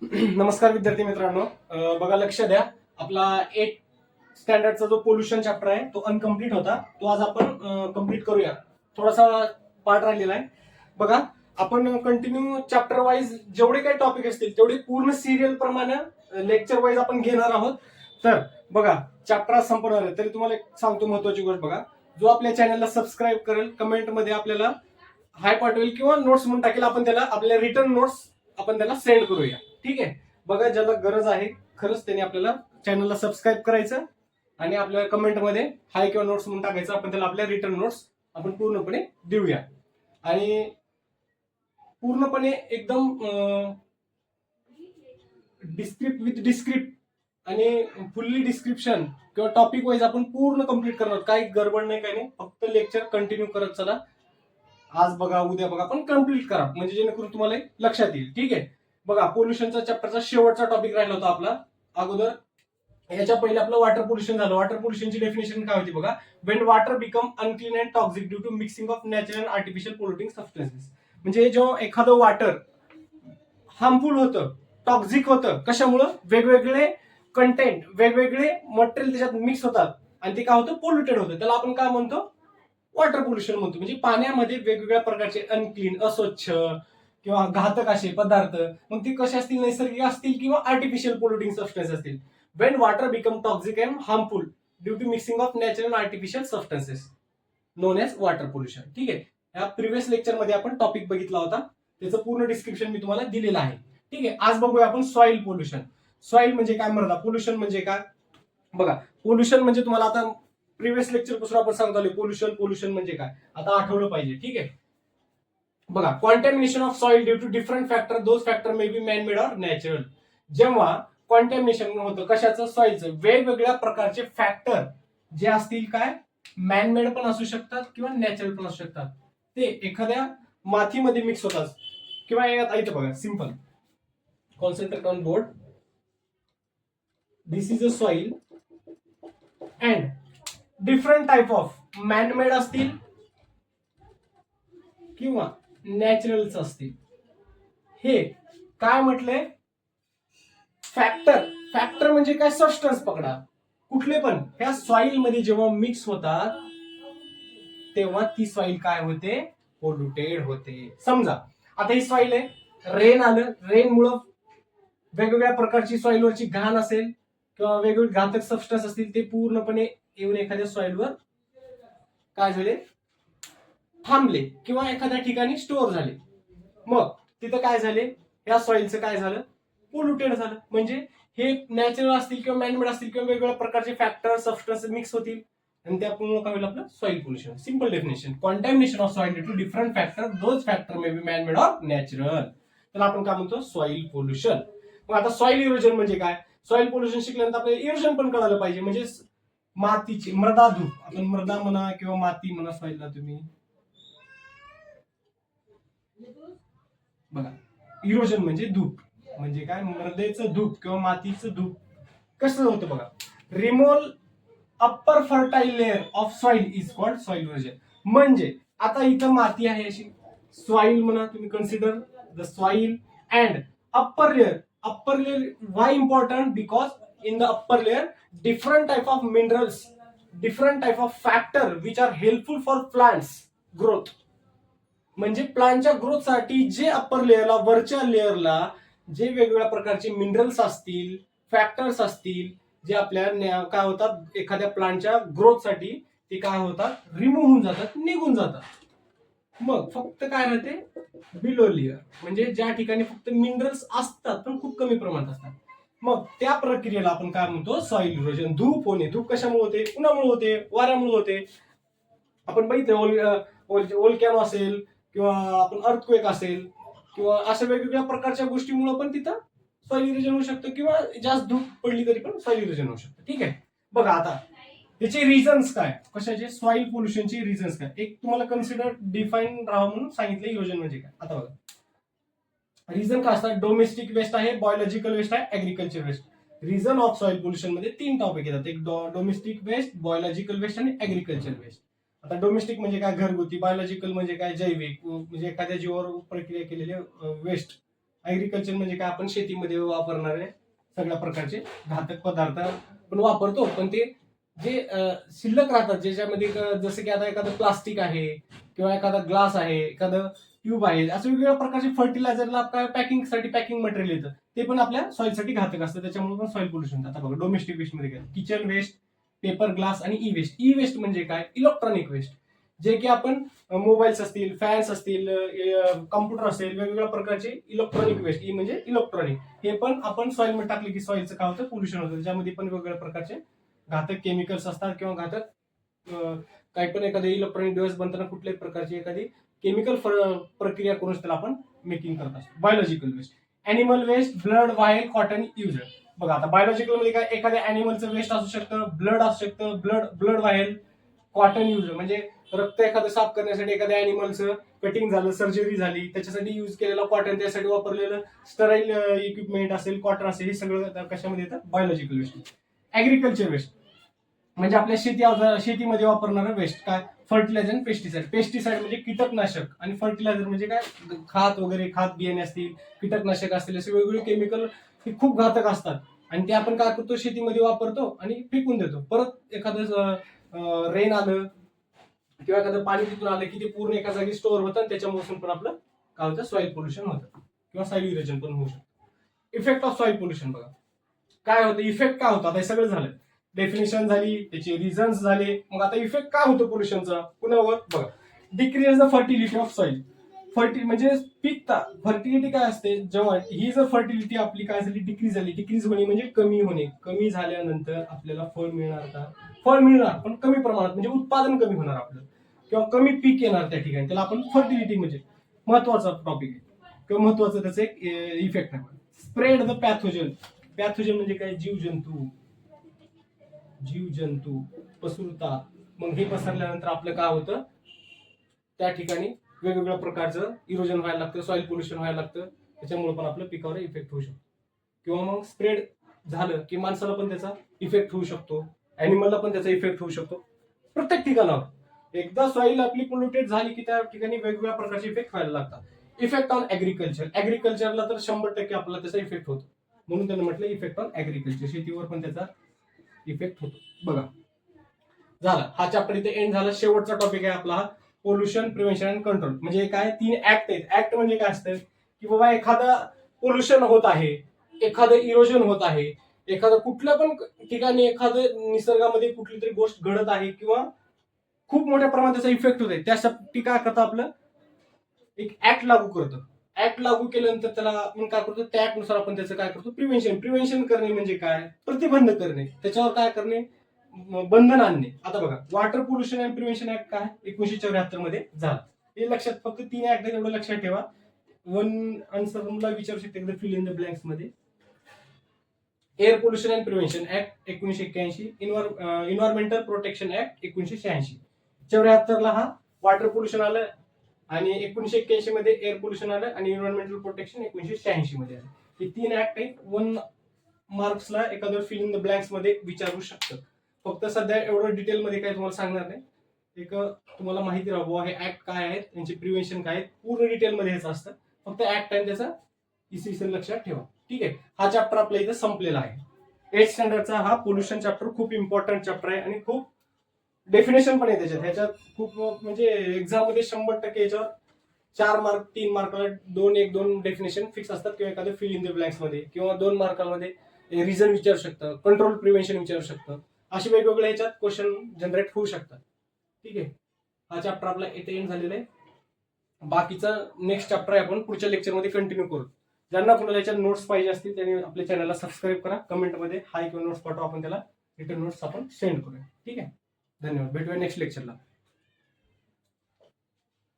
नमस्कार विद्यार्थी मित्रांनो. बघा लक्ष द्या. आपला 8 स्टँडर्डचा जो पोल्युशन चॅप्टर आहे तो अनकम्प्लीट होता. तो आज आपण कम्प्लीट करूया. थोडासा पार्ट राहिलेला आहे. बघा आपण कंटिन्यू चॅप्टर वाईज जेवढे काही टॉपिक असतील तेवढे पूर्ण सिरियल प्रमाणे लेक्चर वाईज आपण घेणार आहोत. तर बघा चॅप्टर संपणार आहे तरी तुम्हाला एक सांगतो महत्वाची गोष्ट. बघा जो आपल्या चॅनलला सबस्क्राईब करेल कमेंट मध्ये आपल्याला हाय पाठवेल किंवा नोट्स म्हणून टाकेल, आपण त्याला आपल्या रिटर्न नोट्स आपण त्याला सेंड करूया. ठीक आहे. बघा ज्याला गरज आहे खरंच त्याने आपल्याला चॅनलला सबस्क्राईब करायचं आणि आपल्या कमेंटमध्ये हाय किंवा नोट्स म्हणून टाकायचं. आपण त्याला आपल्या रिटर्न नोट्स आपण पूर्णपणे देऊया आणि पूर्णपणे एकदम डिस्क्रिप्ट आणि फुल्ली डिस्क्रिप्शन किंवा टॉपिक वाईज आपण पूर्ण कम्प्लीट करणार. काही गडबड नाही, काही नाही. फक्त लेक्चर कंटिन्यू करत चला. आज बघा उद्या बघा पण कम्प्लीट करा म्हणजे जेणेकरून तुम्हाला लक्षात येईल. ठीक आहे. बघा पोल्युशनचा चॅप्टरचा शेवटचा टॉपिक राहिला होता आपला अगोदर. याच्या पहिले आपलं वॉटर पोल्युशन झालं. वॉटर पोल्युशनची डेफिनेशन काय होती बघा. When water become unclean and toxic due to mixing of natural and artificial polluting substances. म्हणजे जो एखादं वॉटर हार्मफुल होतं, टॉक्सिक होतं, कशामुळं वेगवेगळे कंटेंट वेगवेगळे मटेरियल त्याच्यात मिक्स होतात आणि ते काय होतं पोल्युटेड होतं. त्याला आपण काय म्हणतो वॉटर पोल्युशन म्हणतो. म्हणजे पाण्यामध्ये वेगवेगळ्या प्रकारचे अनक्लीन अस्वच्छ किंवा घातक असे पदार्थ, मग ते कसे असतील नैसर्गिक असतील किंवा आर्टिफिशियल पोल्युटिंग सबस्टन्स असतील. When water become toxic and harmful due to mixing of natural artificial substances known as water pollution. ठीक आहे. या प्रिव्हियस लेक्चर मध्ये आपण टॉपिक बघितला होता, त्याचं पूर्ण डिस्क्रिप्शन मी तुम्हाला दिलेलं आहे. ठीक आहे. आज बघूया आपण सॉइल पोल्युशन. सॉइल म्हणजे काय, मृदा पोल्युशन म्हणजे काय. बघा पोल्युशन म्हणजे तुम्हाला आता प्रिव्हियस लेक्चर पासून आपण सांगतो पोल्युशन म्हणजे काय आता आठवलं पाहिजे. ठीक आहे. बघा contamination of soil due to different factor, those factor may be man made or natural. जेव्हा कॉन्टॅमिनेशन होतं कशाचं, सॉइलचं, वेगवेगळ्या प्रकारचे फॅक्टर जे असतील काय मॅनमेड पण असू शकतात किंवा नॅचरल पण असू शकतात, ते एखाद्या मातीमध्ये मिक्स होतात किंवा इथं बघा simple concentrate on board. This is a soil and different type of man-made असतील किंवा नॅचरल्स असतील. हे काय म्हटलंय फॅक्टर. फॅक्टर म्हणजे काय सबस्टन्स पकडा कुठले पण ह्या सॉइल मध्ये जेव्हा मिक्स होतात तेव्हा ती सॉइल काय होते पोल्युटेड होते. समजा आता ही सॉइल आहे, रेन आलं, रेन मुळे वेगवेगळ्या प्रकारची सॉइलवरची घाण असेल किंवा वेगवेगळे घातक सबस्टन्स असतील ते पूर्णपणे येऊन एखाद्या सॉइलवर काय झाले थांबले किंवा एखाद्या ठिकाणी स्टोअर झाले. मग तिथं काय झाले या सॉइलचं काय झालं पोल्युटेड झालं. म्हणजे हे नॅचरल असतील किंवा मॅनमेड असतील किंवा वेगवेगळ्या प्रकारचे फॅक्टर सबस्टन्स मिक्स होतील आणि त्यामुळे काय होईल आपलं soil pollution. Simple definition contamination of soil due to different factor, those factor may be manmade or natural. तर आपण काय म्हणतो सॉइल पोल्युशन. मग आता सॉइल इरोजन म्हणजे काय. सॉइल पोल्युशन शिकल्यानंतर आपल्याला इरोजन पण कळालं पाहिजे. म्हणजे मातीची मृदा धूप, आपण मृदा म्हणा किंवा माती म्हणा सॉइलला तुम्ही बघा. इरोजन म्हणजे धूप म्हणजे काय मृदेचं धूप किंवा मातीचं धूप कसं होतं बघा. Removal upper fertile layer of soil is called soil erosion. म्हणजे आता इथं माती आहे अशी सॉइल म्हणा तुम्ही, consider the soil and upper layer. Upper layer why important because in the upper layer different type of minerals, different type of factor which are helpful for plants growth. म्हणजे प्लांटच्या ग्रोथसाठी जे अप्पर लेअरला वरच्या लेअरला जे वेगवेगळ्या प्रकारचे minerals असतील factors असतील जे आपल्या काय होतात एखाद्या प्लांटच्या ग्रोथसाठी ते काय होतात रिमूव्ह होऊन जातात, निघून जातात. मग फक्त काय राहते बिलो लेअर म्हणजे ज्या ठिकाणी फक्त मिनरल्स असतात पण खूप कमी प्रमाणात असतात. मग त्या प्रक्रियेला आपण काय म्हणतो सॉइल इरोजन. धूप होणे, धूप कशामुळे होते उन्हामुळे होते वाऱ्यामुळे होते. आपण बघितलं ओलकॅनो असेल किंवा आपण अर्थक्वेक असेल किंवा अशा वेगवेगळ्या प्रकारच्या गोष्टीमुळे पण तिथं सॉइल इरोजन होऊ शकतं किंवा जास्त धूप पडली तरी पण सॉइल इरोजन होऊ शकतं. ठीक आहे. बघा आता त्याचे रिझन्स काय, कशाचे सॉइल पोल्युशनचे रिझन्स काय, एक तुम्हाला कन्सिडर डिफाईन राहावं म्हणून सांगितलं इरोजन म्हणजे काय. आता बघा रिझन काय असतात. डोमेस्टिक वेस्ट आहे, बायोलॉजिकल वेस्ट आहे, agriculture waste. Reason of soil pollution मध्ये 3 टॉपिक येतात. एक डोमेस्टिक वेस्ट, बायोलॉजिकल वेस्ट आणि ऍग्रिकल्चर वेस्ट. आता डोमेस्टिक म्हणजे काय घरगुती, बायोलॉजिकल म्हणजे काय जैविक म्हणजे एखाद्या जीवावर प्रक्रिया केलेले वेस्ट, ऍग्रिकल्चर म्हणजे काय, आपण शेतीमध्ये वापरणारे सगळ्या प्रकारचे घातक पदार्थ आपण वापरतो, पण ते जे शिल्लक राहतात ज्याच्यामध्ये जसं की आता एखादं प्लास्टिक आहे किंवा एखादा ग्लास आहे, एखादं ट्यूब आहे, असं वेगवेगळ्या प्रकारचे फर्टिलायझरला काय पॅकिंगसाठी पॅकिंग मटेरियल येतं, ते पण आपल्या सॉइलसाठी घातक असतं, त्याच्यामुळे पण सॉइल पोल्युशन. आता बघा डोमेस्टिक वेस्ट मध्ये काय, किचन वेस्ट, पेपर, ग्लास आणि ई वेस्ट. ई वेस्ट म्हणजे काय, इलेक्ट्रॉनिक वेस्ट, जे की आपण मोबाईल्स असतील, फॅन्स असतील, कम्प्युटर असेल, वेगवेगळ्या प्रकारचे इलेक्ट्रॉनिक वेस्ट. ई म्हणजे इलेक्ट्रॉनिक, हे पण आपण सॉइल मध्ये टाकले की सॉइलचं काय होतं, पोल्युशन होतं. त्याच्यामध्ये पण वेगवेगळ्या प्रकारचे घातक केमिकल्स असतात किंवा घातक काही पण एखादे इलेक्ट्रॉनिक डिव्हाइस बनताना कुठल्याही प्रकारची एखादी केमिकल प्रक्रिया करून त्याला आपण मेकिंग करत असतो. Biological waste, animal waste, blood, vial, cotton, user. बघा आता बायोलॉजिकल मध्ये काय, एखाद्या अॅनिमलचं वेस्ट असू शकतं, ब्लड असू शकतं, ब्लड वाईल, कॉटन युजर म्हणजे रक्त एखादं साफ करण्यासाठी एखाद्या अॅनिमलचं कटिंग झालं, सर्जरी झाली, त्याच्यासाठी युज केलेलं कॉटन, त्यासाठी वापरलेलं स्टराईल इक्विपमेंट असेल, कॉटन असेल, हे सगळं कशामध्ये येतं, बायोलॉजिकल वेस्ट. ऍग्रिकल्चर वेस्ट म्हणजे आपल्या शेतीमध्ये वापरणारं वेस्ट, काय, फर्टिलायझर आणि पेस्टिसाइड. पेस्टिसाइड म्हणजे कीटकनाशक आणि फर्टिलायझर म्हणजे काय, खत वगैरे, खत बियाणे असतील, कीटकनाशक असतील, असे वेगवेगळे केमिकल हे खूप घातक असतात आणि ते आपण काय करतो, शेतीमध्ये वापरतो आणि फेकून देतो. परत एखादं रेन आलं किंवा एखादं पाणी तिथून आलं की ते पूर्ण एका जागी स्टोअर होतं आणि त्याच्यापासून पण आपलं काय होतं, सॉइल पोल्युशन होतं किंवा सॉइल इरोजन पण होऊ शकतं. इफेक्ट ऑफ सॉइल पोल्युशन बघा काय होतं, इफेक्ट काय होतं, आता हे सगळं झालं, डेफिनेशन झाली, त्याचे रिझन्स झाले, मग आता इफेक्ट काय होतो पोल्युशनचा कुणावर बघा. Decrease the fertility of soil. म्हणजे पिकता फर्टिलिटी काय असते, जेव्हा ही जर फर्टिलिटी आपली काय झाली, डिक्रीज झाली, डिक्रीज होणे म्हणजे कमी होणे, कमी झाल्यानंतर आपल्याला फळ मिळणार का, फळ मिळणार पण कमी प्रमाणात, म्हणजे उत्पादन कमी होणार आपलं किंवा कमी पीक येणार त्या ठिकाणी, त्याला आपण फर्टिलिटी म्हणजे महत्वाचा टॉपिक आहे किंवा महत्वाचं त्याचं एक इफेक्ट आहे. Spread the pathogen. पॅथोजन म्हणजे काय, जीवजंतू पसरतात, मग हे पसरल्यानंतर आपलं काय होतं, त्या ठिकाणी वेगवेगळ्या प्रकारचं इरोजन व्हायला लागतं, सॉइल पोल्युशन व्हायला लागतं, त्याच्यामुळे पण आपलं पिकावर इफेक्ट होऊ शकतो. किंवा मग स्प्रेड झालं की माणसाला पण त्याचा इफेक्ट होऊ शकतो, अॅनिमलला पण त्याचा इफेक्ट होऊ शकतो, प्रत्येक ठिकाणावर. एकदा सॉइल आपली पोल्युटेड झाली की त्या ठिकाणी वेगवेगळ्या प्रकारचे इफेक्ट व्हायला लागतात. Effect on agriculture. ऍग्रिकल्चरला तर 100% आपल्याला त्याचा इफेक्ट होतो, म्हणून त्यांना म्हटलं इफेक्ट ऑन ऍग्रिकल्चर, शेतीवर पण त्याचा इफेक्ट होतो. बघा झाला हा चॅप्टर इथे एंड झाला. शेवटचा टॉपिक आहे आपला पोल्युशन प्रिव्हेन्शन अँड कंट्रोल. म्हणजे काय, 3 ऍक्ट आहेत. ऍक्ट म्हणजे काय असतं की बाबा एखादं पोल्युशन होत आहे, एखादं इरोजन होत आहे, एखादं कुठल्या पण ठिकाणी एखादं निसर्गामध्ये कुठली तरी गोष्ट घडत आहे किंवा खूप मोठ्या प्रमाणात त्याचा इफेक्ट होत आहे, त्यासाठी काय करतं, आपलं एक ऍक्ट लागू करतो. ऍक्ट लागू केल्यानंतर त्याला आपण काय करतो, त्या ऍक्टनुसार आपण त्याचं काय करतो, प्रिव्हेन्शन करणे म्हणजे काय, प्रतिबंध करणे, त्याच्यावर काय करणे, बंधन आणणे. आता बघा water pollution and prevention act काय 1974 मध्ये झाला. हे लक्षात, फक्त 3 ऍक्ट एवढं लक्षात ठेवा. वन आन्सर तुम्हाला विचारू शकते एकदा फिल इन द ब्लँक्स मध्ये. Air pollution and prevention act 1981, environmental protection act 1986. 74 ला हा वॉटर पोल्युशन आलं आणि 1981 मध्ये एअर पोल्युशन आलं आणि एन्व्हायरमेंटल प्रोटेक्शन 1986 मध्ये आलं. हे 3 ऍक्ट आहे. 1 मार्क्सला एखादं फिल इन द ब्लँक्स मध्ये विचारू शकतं. फक्त सध्या एवढं डिटेल मध्ये काही तुम्हाला सांगणार नाही, एक तुम्हाला माहिती राहावं हे ऍक्ट काय आहेत, त्यांचे प्रिव्हेन्शन काय आहेत, पूर्ण डिटेल मध्ये हेच असतं. फक्त ऍक्ट आहे त्याचा इसवी लक्षात ठेवा. ठीक आहे, हा चॅप्टर आपल्या इथे संपलेला आहे. 8th स्टँडर्डचा हा पोल्युशन चॅप्टर खूप इम्पॉर्टंट चॅप्टर आहे आणि खूप डेफिनेशन पण आहे त्याच्यात. ह्याच्यात खूप म्हणजे एक्झाम मध्ये 100% याच्यावर 4 मार्क 3 मार्काला 2 डेफिनेशन फिक्स असतात किंवा एखादं फिल इन द ब्लँक्स मध्ये किंवा 2 मार्कामध्ये रिझन विचारू शकतं, कंट्रोल प्रिव्हेन्शन विचारू शकतं, असे वेगवेगळे याच्यात क्वेश्चन जनरेट होऊ शकतात. ठीक आहे, हा चॅप्टर आपला इथे एंड झालेला आहे. बाकीचा नेक्स्ट चॅप्टर आहे आपण पुढच्या लेक्चरमध्ये कंटिन्यू करू. ज्यांना कोणाला याच्यात नोट्स पाहिजे असतील त्यांनी आपल्या चॅनलला सबस्क्राईब करा, कमेंटमध्ये हाय किंवा नोट्स पाठवा, आपण त्याला रिटर्न नोट्स आपण सेंड करूया. ठीक आहे, धन्यवाद, भेटूया नेक्स्ट लेक्चरला.